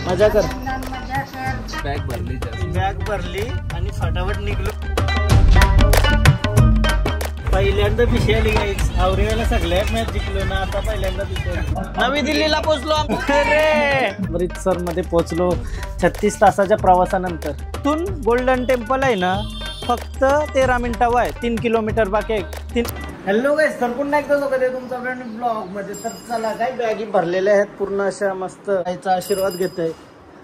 मजा कर. बॅग भरली आणि फटाफट निघलो. पहिल्यांदा पिशी आली गाईस. आवरेला सगळ्या मॅच जिंकलो ना, आता पहिल्यांदा पिशी आली. नवी दिल्लीला पोहोचलो अमृतसर मध्ये पोहोचलो 36 तासाच्या प्रवासानंतर. इथून गोल्डन टेम्पल आहे ना फक्त 13 मिनिटावर आहे. 3 किलोमीटर बाकी आहे. हॅलो गाईस, तर पुन्हा एकदा स्वागत आहे तुमचा फ्रेंड ब्लॉग मध्ये. तर चला, काही बॅगी भरलेल्या आहेत पूर्ण अशा मस्त. आईचा आशीर्वाद घेतोय.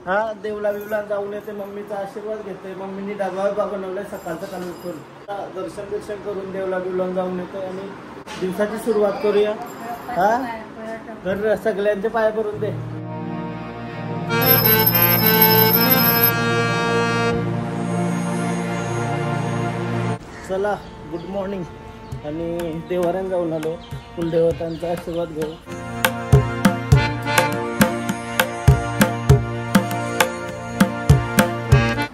हा, देवला बिवला जाऊन येते. मम्मीचा आशीर्वाद घेतोय. मम्मीने डबा बनवलाय सकाळचं करून. दर्शन करून देवला बिवला जाऊन येतोय आणि दिवसाची सुरुवात करूया. हा, तर सगळ्यांचे पाय भरून दे. चला, गुड मॉर्निंग. आणि देवाऱ्यात जाऊन आलो. कुलदेवतांचा आशीर्वाद घेऊ.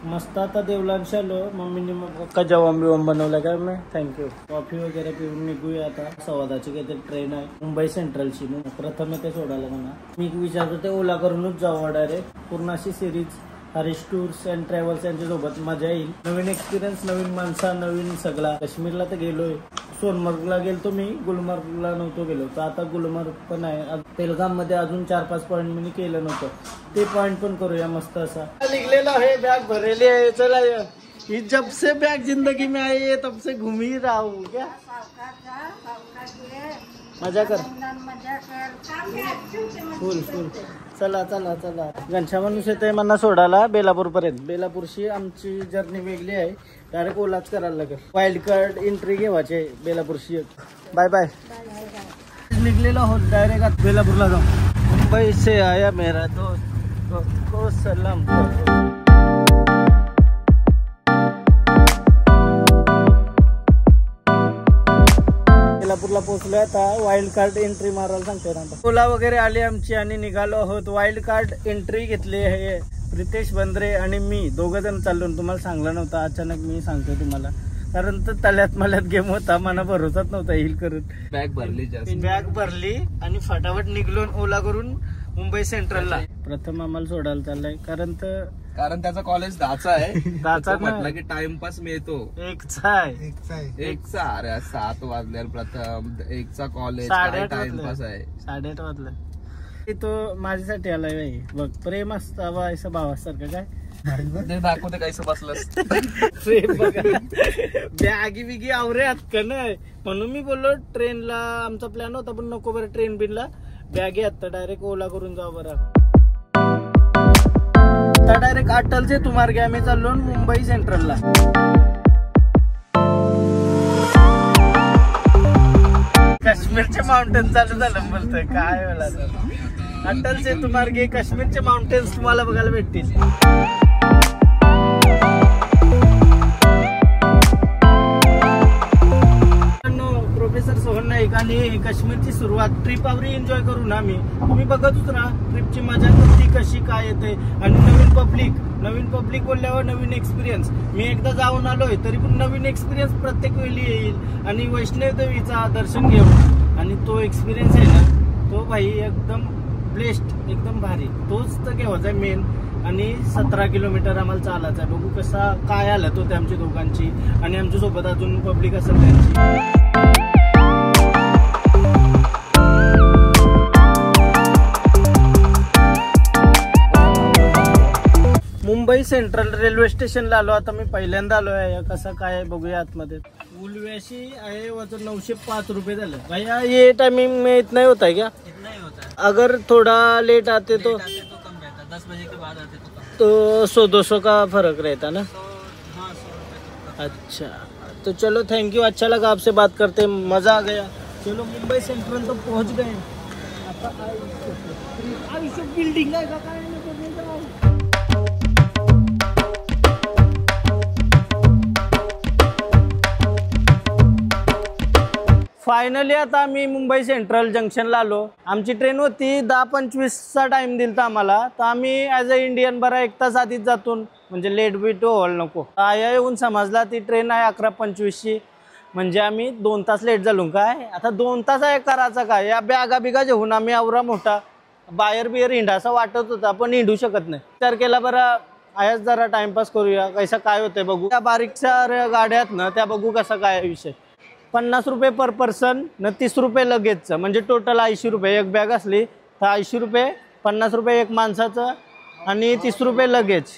मस्त. आता देवलांशी आलो. मम्मीने मग का जेवण बिवण बनवलं काय मी. थँक्यू. कॉफी वगैरे पिऊन निघूया आता. 10:15ची काहीतरी ट्रेन आहे मुंबई सेंट्रलची. मग प्रथम ते सोडायला म्हणा. मी विचारतो ते ओला करूनच जावं डायरेक्ट. पूर्ण अशी series Harish tours and travels यांच्या सोबत मजा येईल. नवीन एक्सपिरियन्स, नवीन माणसा, नवीन सगळा. काश्मीरला तर गेलोय. सोनमर्गला गेलतो मी, गुलमर्गला नव्हतो गेलो. तर आता गुलमर्ग पण आहे. पेलगाम मध्ये अजून 4-5 पॉईंट मी केलं नव्हतं. ते पॉईंट पण करूया मस्त असा. निघलेलो आहे, बॅग भरलेली आहे. चला, ये जब से बैग जिंदगी में आई है तब से घूम ही रहा हूँ. क्या मजा कर. फुल फुल. चला चला चला. घनश्याम माणूस येते मला सोडायला बेलापूर पर्यंत. बेलापूरशी आमची जर्नी वेगळी आहे. डायरेक्ट ओलाच करायला लागेल. वाईल्ड कार्ड एंट्री घेवायची बेलापूरशी. Bye bye. निघलेलो आहोत डायरेक्ट आता बेलापूरला जाऊ. मुंबई से आया मेरा दोस्त को सलाम करो. बेलापूरला पोहोचलोय आता. वाईल्ड कार्ड एंट्री मारायला सांगते ना. ओला वगैरे आली आमची आणि निघालो आहोत. वाईल्ड कार्ड एंट्री घेतली आहे. प्रितेश बंद्रे आणि मी 2 जण चाललो. तुम्हाला सांगलं नव्हतं, अचानक मी सांगतो तुम्हाला. कारण तर तल्यात मल्यात गेम होता. मला भरोसाच नव्हता येईल करून. बॅग भरली आणि फटाफट निघलो ओला करून मुंबई सेंट्रलला. प्रथम आम्हाला सोडायला चाललंय कारण त्याचा कॉलेज 10चा आहे. 10चा म्हटलं की टाइमपास मिळतो. 1चा अरे 7 वाजल्या. प्रथम 1चा कॉलेज टाइमपास आहे. 8:30 वाजलं. तो माझ्यासाठी आलाय बाई. बघ, प्रेम असतावा असं भावासारखं. काय दाखवते कायसं बसलंस. प्रेम बघा. बॅगी बिगी आवरे आत का नाही. म्हणून मी बोललो ट्रेनला आमचा प्लॅन होता, पण नको बरं ट्रेन बिनला. बॅगे आता डायरेक्ट ओला करून जाऊ बरं. आता डायरेक्ट अटलचे तुमार्गे आम्ही चाललो मुंबई सेंट्रलला. काश्मीरचे माउंटेन चालू झालं बोलतोय. काय वेळा अटलचे तुमार्गे काश्मीरचे माउंटेन्स तुम्हाला बघायला भेटतील. प्रोफेसर सोहन नाईक आणि काश्मीरची सुरुवात. ट्रिप आवरी एन्जॉय करू ना आम्ही. तुम्ही बघतच ना ट्रिपची मजा किती कशी काय येते. आणि नवीन पब्लिक बोलल्यावर नवीन एक्सपिरियन्स. मी एकदा जाऊन आलोय तरी पण नवीन एक्सपिरियन्स प्रत्येक वेळी येईल. आणि वैष्णव देवीचा दर्शन घेऊन आणि तो एक्सपिरियन्स आहे ना, तो भाई एकदम बेस्ट, एकदम भारी. तोच तर घेवायचा आहे मेन. आणि 17 किलोमीटर आम्हाला चालायचं आहे. बघू कसा काय हालत होते आमच्या दोघांची. आणि आमच्या सोबत अजून पब्लिक असेल त्यांची. मुंबई सेंट्रल रेल्वे स्टेशनला आलो. आता मी पहिल्यांदा आलो आहे. कसं काय बघूया आतमध्ये. उलव्याशी आहे वजन 905 रुपये झालं. भैया ये टाइमिंग में इतना ही होता है क्या? इतना ही होता है. अगर थोड़ा लेट आते तो कम रहता. 10 बजे के बाद आते तो 100-200 का फर्क रहता ना. हाँ, 100 रुपये. अच्छा, तो चलो थैंक यू. अच्छा लगा आपसे बात करते, मजा आ गया. चलो मुंबई सेंट्रल तो पहुंच गए. आता बिल्डिंग आहे का काय. फायनली आता आम्ही मुंबई सेंट्रल जंक्शनला आलो. आमची ट्रेन होती 10:25चा टाइम दिलता आम्हाला. तर आम्ही ॲज अ इंडियन बरा 1 तास आधीच जातून, म्हणजे लेट बीट व्हायला नको. आया येऊन समजला ती ट्रेन आहे 11:25ची. म्हणजे आम्ही 2 तास लेट झालो. काय आता 2 तास आहे करायचा काय. या बॅगा बिगा घेऊन आम्ही आवरा मोठा बाहेर बिहेर हिंडासा वाटत होता पण हिंडू शकत नाही. विचार केला बरं आयाच जरा टाइमपास करूया, कैसा काय होतंय बघू. त्या बारीकच्या गाड्यात ना त्या बघू कसा काय विषय. 50 रुपये पर पर्सन न 30 रुपये लगेचचं, म्हणजे टोटल 80 रुपये. एक बॅग असली तर 80 रुपये, 50 रुपये एक माणसाचं आणि 30 रुपये लगेच.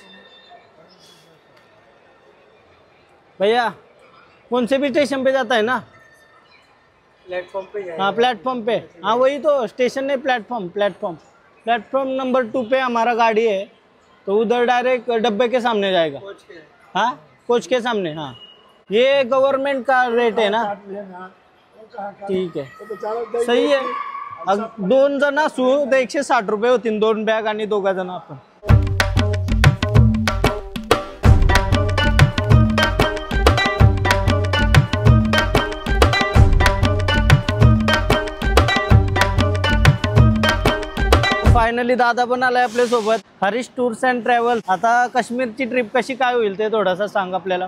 भैया कौन से भी स्टेशन पे जाता है ना? प्लेटफॉर्म पे हाँ प्लेटफॉर्म पे, हाँ वही तो स्टेशन नहीं, प्लेटफॉर्म नंबर 2 पे हमारा गाड़ी है, तो उधर डायरेक्ट डब्बे के सामने जाएगा. हाँ कोच के सामने. हाँ ये गवर्नमेंट का रेट है ना? ठीक है सही आहे. 2 जण असू तर 160 रुपये होतील, 2 बॅग आणि 2 जण आपण. फायनली दादा पण आलाय आपल्या सोबत. Harish tours and travel. आता काश्मीरची ट्रिप कशी काय होईल ते थोडासा सांग आपल्याला.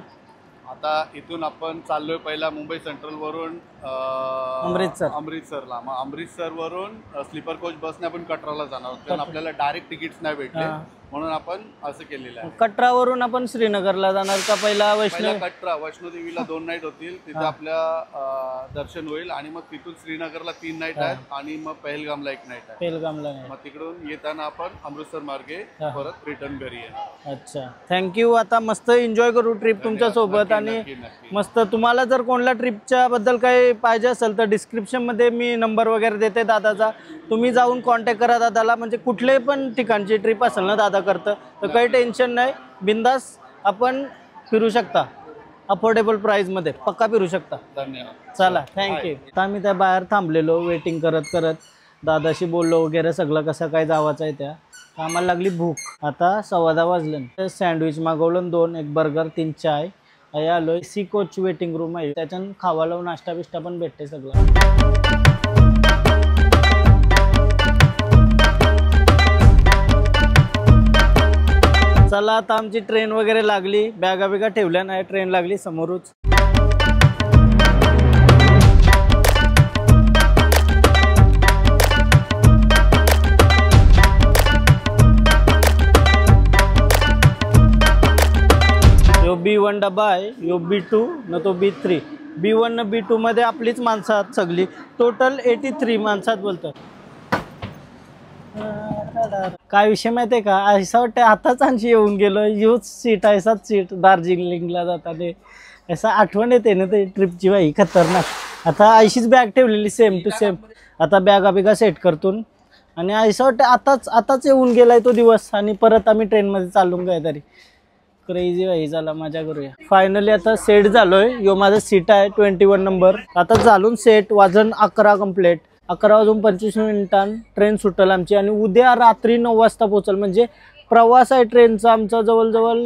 आता इथून आपण चाललोय पहिला मुंबई सेंट्रल वरून अमृतसरला. मग अमृतसर वरून स्लीपर कोच बसने आपण कटराला जाणार आहोत, कारण आपल्याला डायरेक्ट तिकीट्स नाही भेटले म्हणून आपण असं केलेलं आहे. कटरावरून आपण श्रीनगरला जाणार का? पहिला वैष्णोदेवीला 2 नाईट होतील, तिथे आपल्या दर्शन होईल आणि मग तिथून श्रीनगरला 3 नाईट आहेत आणि मग पहलगामला 1 नाईट आहे. पहलगामला मग तिकडून येताना आपण अमृतसर मार्गे परत रिटर्न घरी येणार. अच्छा थँक्यू. आता मस्त एन्जॉय करू ट्रिप तुमच्या सोबत. आणि मस्त तुम्हाला जर कोणला ट्रिपच्या बद्दल काही पाहिजे असेल तर डिस्क्रिप्शन मध्ये मी नंबर वगैरे देते दादाचा, तुम्ही जाऊन कॉन्टॅक्ट करा दादाला. म्हणजे कुठले पण ठिकाणची ट्रिप असेल ना दादा करतं तर काही टेन्शन नाही, बिंदास आपण फिरू शकता. अफोर्डेबल प्राइस मध्ये पक्का फिरू शकता. धन्यवाद. चला थँक्यू. आता आम्ही त्या बाहेर थांबलेलो वेटिंग करत करत, दादाशी बोललो वगैरे सगळं कसं काय जावाचं आहे त्या. आम्हाला लागली भूक. आता 10:15 वाजलं. सँडविच मागवलं 2, 1 बर्गर, 3 चाय. आलोय सी कोच वेटिंग रूम आहे, त्याच्यानं खावाला नाश्ता बिष्टा पण भेटते सगळं. चला आता आमची ट्रेन वगैरे लागली, बॅगा बिगा ठेवल्या नाही, ट्रेन लागली समोरच. यो B1 डबा आहे, यो B2 न तो B3. B1 न B2 मध्ये आपलीच माणसं आहेत सगळी, टोटल 83 माणसात बोलतात. काय विषय माहिती आहे का, असं वाटतं आताच आणखी येऊन गेलो. यूज सीट आहे, 7 सीट दार्जिलिंगला जाताना. असं आठवण येते ना ते ट्रिपची, बाई खतरनाक. आता आयशीच बॅग ठेवलेली सेम टू सेम. आता बॅगा बिगा सेट करतून आणि असं वाटतं आताच येऊन गेलाय तो दिवस आणि परत आम्ही ट्रेनमध्ये चालून काय तरी क्रेझी बाई. झाला मजा करूया. फायनली आता सेट झालोय. यो माझं सीट आहे 21 नंबर. आता चालून सेट. वाजन 11 कंप्लीट. 11:25 ट्रेन सुटेल आमची आणि उद्या रात्री 9 वाजता पोहोचल. म्हणजे प्रवास आहे ट्रेनचा आमचा जवळजवळ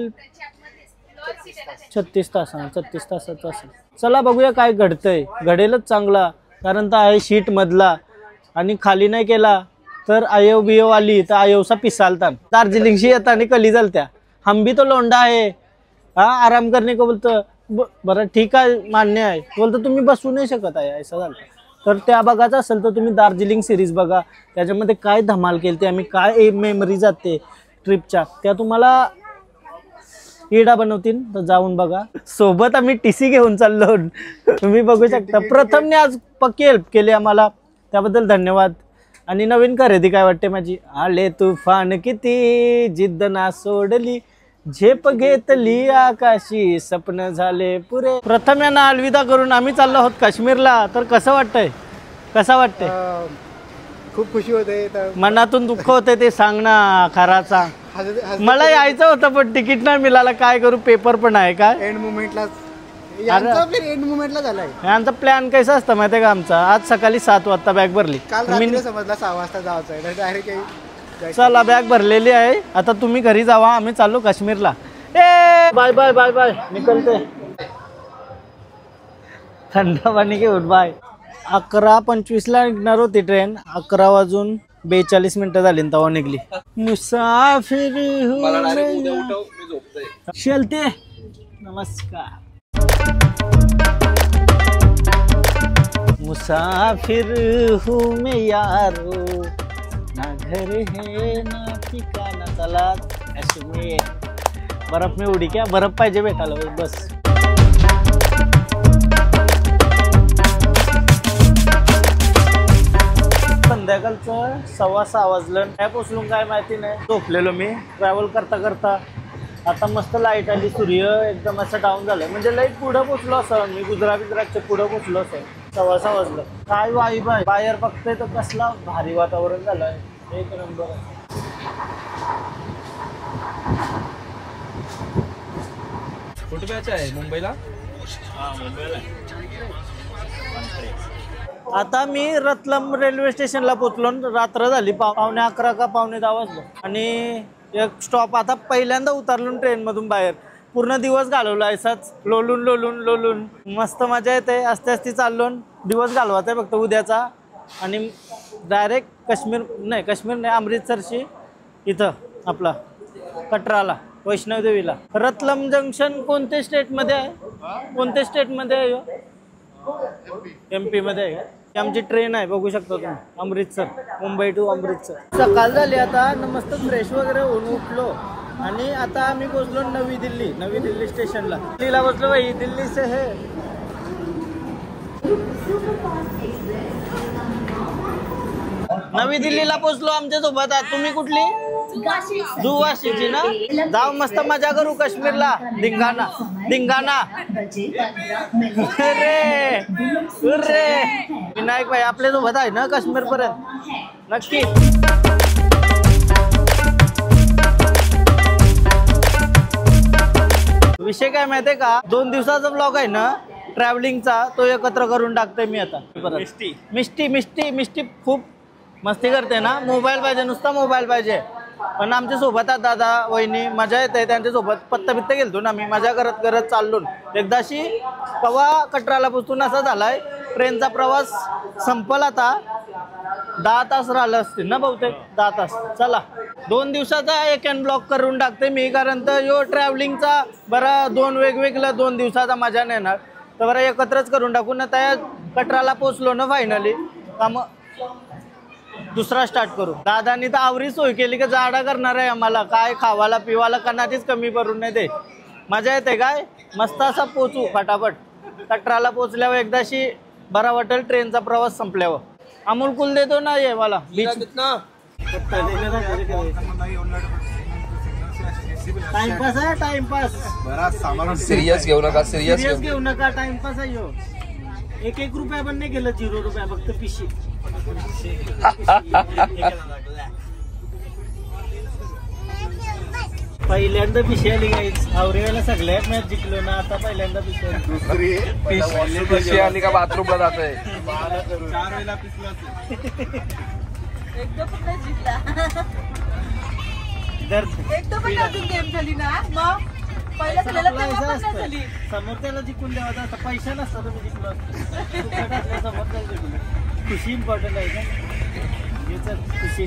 36 तासाचा असेल. चला बघूया काय घडतंय. घडेलच चांगला, कारण तर आहे शीट मधला आणि खाली नाही केला तर आयव बियव आली तर आयवसा पिसालता. दार्जिलिंगशी येता आणि कली झालत्या. हम भी तो लोंडा आहे, हाँ आराम करने को बोलतं. बरं ठीक आहे, मान्य आहे. बोलतं तुम्ही बसू नाही शकत आहे, असं झालं. तर त्या बघायचं असेल तर तुम्ही दार्जिलिंग सिरीज बघा, त्याच्यामध्ये काय धमाल केली ते आम्ही, काय मेमरी जाते ट्रिपच्या त्या तुम्हाला इडा बनवतील. तर जाऊन बघा. सोबत आम्ही TC घेऊन चाललो, तुम्ही बघू शकता. प्रथमने आज पक्की हेल्प केली आम्हाला, त्याबद्दल धन्यवाद. आणि नवीन खरेदी काय वाटते माझी. आले तुफान किती, जिद्द ना सोडली, झेप घेतली आकाशी, स्वप्न झाले पुरे. प्रथम यांना अलविदा करून आम्ही चाललो आहोत काश्मीरला. तर कसं वाटतंय, कसं वाटतंय? खूप खुशी होते. मनातून दुःख होते ते सांग ना, खरा सांग. मला यायचं होतं पण तिकीट नाही मिळालं. काय करू, पेपर पण आहे. काय एंड मुमेंटला एंड मुमेंटला झालाय. यांचा प्लॅन कसा असतं माहिती आहे का आमचा. आज सकाळी 7 वाजता बॅग भरली. काल समजला 6 वाजता जायचं आहे डायरेक्ट. चला बॅग भरलेली आहे. आता तुम्ही घरी जावा, आम्ही चाललो काश्मीरला. ए बाय बाय बाय बाय. निकलते थंड पाणी घेऊन. बाय. 11:25 निघणार होती ट्रेन. 11:42 झाली तेव्हा निघली. मुसाफिर चलते. नमस्कार. मुसाफिर हूँ मैं यारो, ना घर है ना ठिकाना, चला काश्मीर. बर्फ में उडी क्या, बर्फ पाहिजे भेटायला बस. संध्याकाळचं 6:15 वाजलं. काय पोचलो काय माहिती नाही, झोपलेलो मी ट्रॅव्हल करता करता. आता मस्त लाईट आली, सूर्य एकदम असं डाऊन झालं, म्हणजे लाईट पुढं पोचलो असं मी, गुजरातच्या पुढं पोचलो असं. 6:15 वाजलं. काय वाईब आहे बाहेर बघतोय तर, कसला भारी वातावरण झालं आहे, एक नंबर. कुठे बॅच आहे मुंबईला? आता मी रतलम रेल्वे स्टेशनला पोचलो. रात्र झाली, 11:15 का 10:15 वाजलं. आणि एक स्टॉप आता पहिल्यांदा उतरलो ट्रेन मधून बाहेर. पूर्ण दिवस घालवला असाच लोलून लोलून लोलून. मस्त मजा येते. असते असती चाललो, दिवस घालवायचा फक्त उद्याचा. आणि डायरेक्ट काश्मीर नाही अमृतसरशी इथं आपला कटराला वैष्णवदेवीला. रतलम जंक्शन कोणत्या स्टेटमध्ये आहे? कोणत्या स्टेटमध्ये आहे? MP मध्ये आहे का? आमची ट्रेन आहे, बघू शकता तुम्ही. अमृतसर, मुंबई टू अमृतसर. सकाळ झाली आता, मस्त फ्रेश वगैरे होऊन उठलो. आणि आता आम्ही पोहोचलो नवी दिल्ली स्टेशनला. दिल्लीला बसलो भाई, दिल्ली से है. नवी दिल्लीला पोहोचलो आमच्या सोबत. तुम्ही कुठली? वाशीची ना. जाऊ मस्त मजा करू काश्मीरला. धिंगाणा धिंगाणा. अरे विनायक भाई आपल्या सोबत आहे ना काश्मीर पर्यंत नक्की. विषय काय माहितीये का, 2 दिवसाचा ब्लॉग आहे ना ट्रॅव्हलिंगचा, तो एकत्र करून टाकतोय मी आता. मिष्टी खूप मस्ती करते ना. मोबाईल पाहिजे, नुसता मोबाईल पाहिजे. पण आमच्या सोबत दादा वहिनी मजा येते, त्यांच्या सोबत पत्ता बित्ता गेलतो ना मी, मजा करत करत चाललो. एकदाशी कवा कटराला पोचून असा झालाय, ट्रेनचा प्रवास संपला. आता 10 तास राहिलं असतील ना बहुतेक, 10 तास. चला 2 दिवसाचा एक हँड ब्लॉक करून टाकते मी, कारण तर यो ट्रॅव्हलिंगचा बरं 2 वेगवेगळं 2 दिवसाचा मजा नाही येणार. तर बरं एकत्रच करून टाकू ना. त्या कटराला पोचलो ना फायनली, काम दुसरा स्टार्ट करू. दादानी तर आवरी सोय केली की जाडा करणार आहे आम्हाला. काय खावाला पिवाला कणाचीच कमी पडून नाही दे. मजा येते काय, मस्त असा पोचू फटाफट. कटराला पोचल्यावर एकदाशी बरा वाटेल ट्रेनचा प्रवास संपल्यावर. अमूल कुल देतो ना ये मला बीच. टाइमपास आहे, टाइमपास. सिरियस घेऊ नका, सिरियस घेऊ नका. टाइमपास आहे यो. 1 रुपया पण नाही गेलं, 0 रुपया फक्त पिशी. पहिल्यांदा पिशी आली गाईच. आवरेला सगळ्यात मॅच जिंकलो ना, आता पहिल्यांदा पिशी आली का बाथरूमला जात आहे. 4 वेळेला पिसला गेम झाली ना. मग पहिल्या समोरच्याला जिंकून द्यावा, पैसा नसता तुम्ही जिंकलो असतो. समोरच्याला जिंकलो. खुशी इम्पॉर्टंट आहे का, खुशी.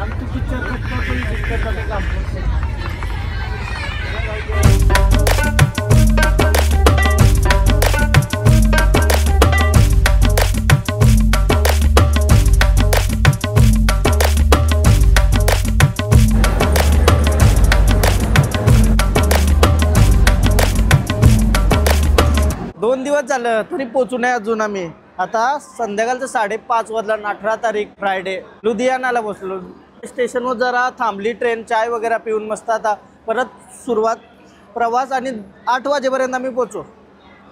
आमची पिक्चर काम. दोन दिवस झालं तरी पोचू नये अजून आम्ही. आता संध्याकाळचं 5:30 वाजला. 18 तारीख फ्रायडे. लुधियानाला बसलो. स्टेशनवर जरा थांबली ट्रेन, चाय वगैरे पिऊन मस्त आता परत सुरुवात प्रवास. आणि 8 वाजेपर्यंत आम्ही पोचू.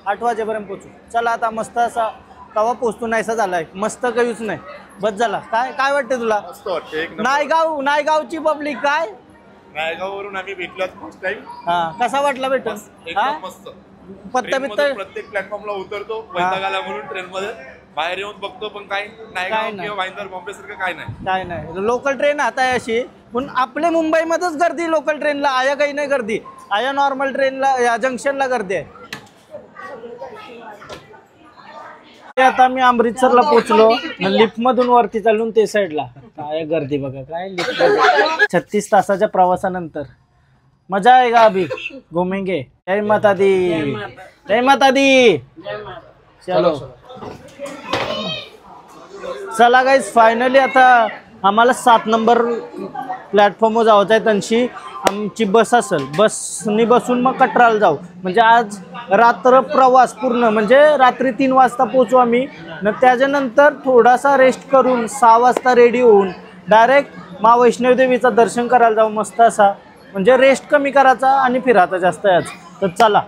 8 वाजेपर्यंत पोचू. चला आता मस्त असा कवा पोचतो नाहीसा झालाय, मस्त काहीच नाही, बस झाला. काय काय वाटतं तुला? नायगावची पब्लिक काय, नायगाववरून आम्ही भेटलो फर्स्ट टाइम. हा कसा वाटला भेटून? मस्त. पत्ता बित्ता प्रत्येक प्लॅटफॉर्मला उतरतो वैतागाला म्हणून ट्रेन मध्ये बाहेर येऊन बघतो, पण काय नायगाव किंवा भाईंदर बॉम्बे सारखं काय नाही. लोकल ट्रेन आता आहे अशी, पण आपल्या मुंबईमध्येच गर्दी लोकल ट्रेनला. आया काही नाही गर्दी, आया नॉर्मल ट्रेनला या जंक्शनला गर्दी आहे. आता मी अमृतसरला पोहोचलो. लिफ्ट मधून वरती चालून ते साईडला काय गर्दी बघा. काय लिफ्ट 36 तासाच्या प्रवासानंतर मजा आएगा. अभी घूमेंगे. जय माता दी, जय माता दी. चलो चला गाईज, फायनली आता आम्हाला 7 नंबर प्लॅटफॉर्मवर जायचं आहे. त्यांची आमची बस असेल, बसनी बसून मग कटराला जाऊ. म्हणजे आज रात्र प्रवास पूर्ण, म्हणजे रात्री 3 वाजता पोहोचू आम्ही. त्याच्यानंतर थोडासा रेस्ट करून 6 वाजता रेडी होऊन डायरेक्ट मा वैष्णवी देवीचं दर्शन करायला जाऊ. मस्त असा, म्हणजे रेस्ट कमी करायचा आणि फिरायचा जास्त आज. तर चला,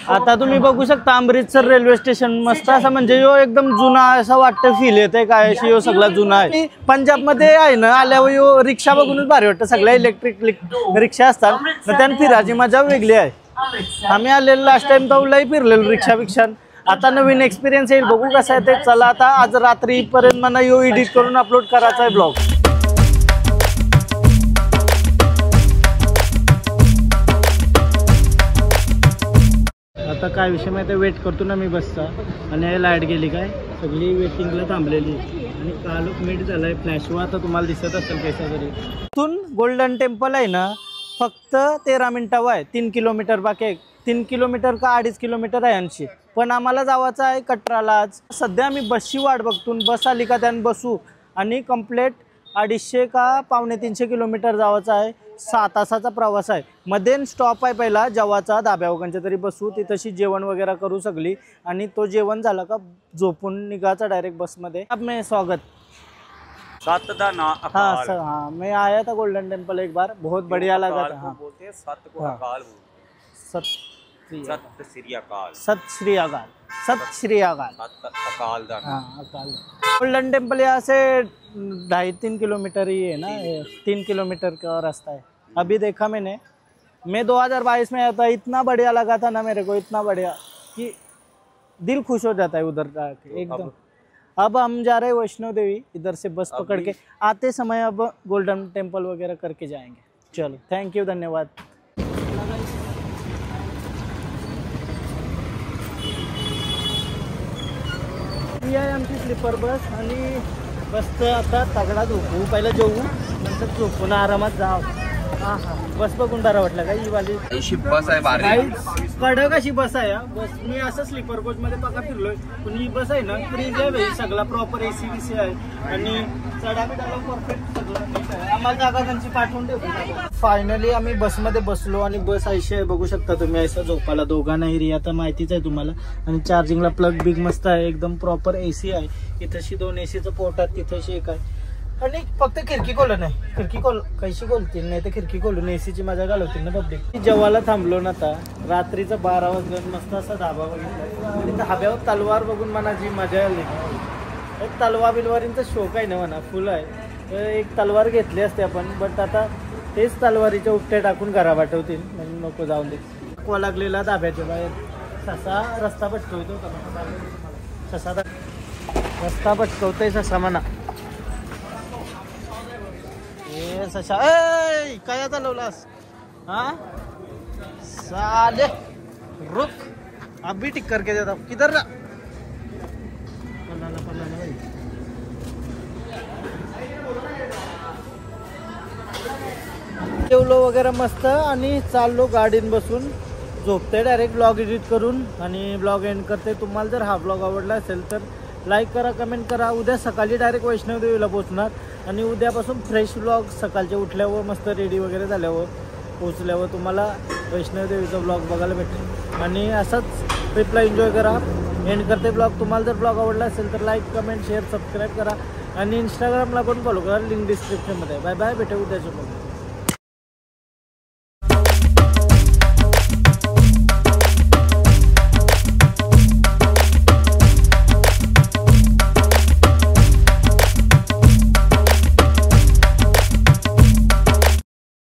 आता तुम्ही बघू शकता अमृतसर रेल्वे स्टेशन मस्त असं, म्हणजे यो एकदम जुना असं वाटतं, फील येते काय अशी यो सगळा जुना आहे. पंजाबमध्ये आहे ना, आल्यावर यो रिक्षा बघूनच भारी वाटतं. सगळ्या इलेक्ट्रिक रिक्षा असतात तर त्यानं फिरायची मजा वेगळी आहे. आम्ही आलेलो लास्ट टाइम तर लई फिरलेलो रिक्षा. आता नवीन एक्सपिरियन्स येईल, बघू कसं आहे ते. चला आता आज रात्रीपर्यंत मला यो एडिट करून अपलोड करायचा आहे ब्लॉग. आता काय विषय माहिती, वेट करतो ना मी बसचा, आणि लाईट गेली काय, सगळी वेटिंगला थांबलेली. आणि कालोख मीट झालाय फ्लॅशवर, आता तुम्हाला दिसत असेल कैसा तरी. इथून गोल्डन टेम्पल आहे ना, फक्त 13 मिनिटावर आहे. 3 किलोमीटर बाकी आहे. 3 किलोमीटर का 2.5 किलोमीटर आहे आणखी. पण आम्हाला जायचं आहे कटराला आज. सध्या आम्ही बसची वाट बघतो, बस आली का त्यानं बसू. आणि कंप्लेट 250 का 250 किलोमीटर जायचं आहे. 6 तासाचा प्रवास आहे. मध्ये स्टॉप आहे पहिला जेवाचा, धाब्यावकांच्या तरी बसू, तिथंशी जेवण वगैरे करू सगळी. आणि तो जेवण झाला का झोपून निघायचा डायरेक्ट बसमध्ये. अब मैं स्वागत हाँ, मैं आया था गोल्डन टेम्पल एक बार, बहुत बढ़िया लगा था. हाँ, सत श्री अकाल. गोल्डन टेम्पल यहाँ से 2.5-3 किलोमीटर ही है ना, 3 किलोमीटर का रास्ता है. अभी देखा मैं 2022 में आया था, इतना बढ़िया लगा था ना मेरे को, इतना बढ़िया कि दिल खुश हो जाता है उधर जाके एकदम. अब हम जा रहे हैं वैष्णो देवी, इधर से बस पकड़ के आते समय अब गोल्डन टेम्पल वगैरह करके जाएंगे. चलो, थैंक यू, धन्यवाद. ही आहे आमची स्लीपर बस. आणि बसचं आता तगडा झोपू, पहिला जेवू, नंतर झोपून आरामात जाऊ. हां हां, बस बघून बरं वाटलं का ही वाली बस आहे भारी. कडक अशी बस आहे. बस मी असं स्लीपर कोच मध्ये बघा फिरलोय, पण ही बस आहे ना फ्रीज आहे भाई, सगळा प्रॉपर AC बीसी आहे. आणि चढाबिडाला परफेक्ट सगळं. आम्हाला जागा त्यांची पाठवून ठेवतो. फायनली आम्ही बसमध्ये बसलो आणि बस ऐशी आहे, बघू शकता तुम्ही. असं झोपायला दोघांना एरिया आता माहितीच आहे तुम्हाला. आणि चार्जिंगला प्लग बिग मस्त आहे, एकदम प्रॉपर AC आहे. इथंशी 2 ACचं पोर्ट आहे, तिथंशी एक आहे. आणि फक्त खिडकी खोलून आहे, खिडकी कैशी खोलतील, नाही तर खिडकी खोलून ACची मजा घालवतील ना पब्लिक. जेवायला थांबलो ना आता, रात्रीचं 12 वाजता मस्त असा धाबा बघितला. आणि धाब्यावर तलवार बघून मनाची मजा आली. तलवार बिलवारींचा शौक आहे ना म्हणा, फुल आहे. तर एक तलवार घेतली असते आपण, बट आता तेच तलवारीच्या उपट्या टाकून घरा पाठवतील, म्हणून नको जाऊन दे. को लागलेला धाब्याच्या बाहेर ससा रस्ता भटकवतो, ससा रस्ता भटकवतोय ससा म्हणा. ए ससा, ए काय चालवलास? हाँ साले, रुक, अभी टिक करके देता. किधर ना पल्ला भाई. जेवलो वगैरे मस्त आणि चाललो गाडीन बसून. झोपते डायरेक्ट ब्लॉग एडिट करून आणि ब्लॉग एंड करते. तुम्हाला जर हा ब्लॉग आवडला असेल तर लाईक करा, कमेंट करा. उद्या सकाळी डायरेक्ट वैष्णव देवीला पोहोचणार आणि उद्यापासून फ्रेश ब्लॉग सकाळच्या उठल्यावर मस्त रेडी वगैरे झाल्यावर पोहोचल्यावर तुम्हाला वैष्णव देवीचा ब्लॉग बघायला भेटेल. आणि असाच ट्रिपला एन्जॉय करा. एंड करते ब्लॉग. तुम्हाला जर ब्लॉग आवडला असेल तर लाईक, कमेंट, शेअर, सबस्क्राईब करा. आणि इंस्टाग्रामला पण फॉलो करा, लिंक डिस्क्रिप्शनमध्ये. बाय बाय, भेटू उद्याच्या ब्लॉग.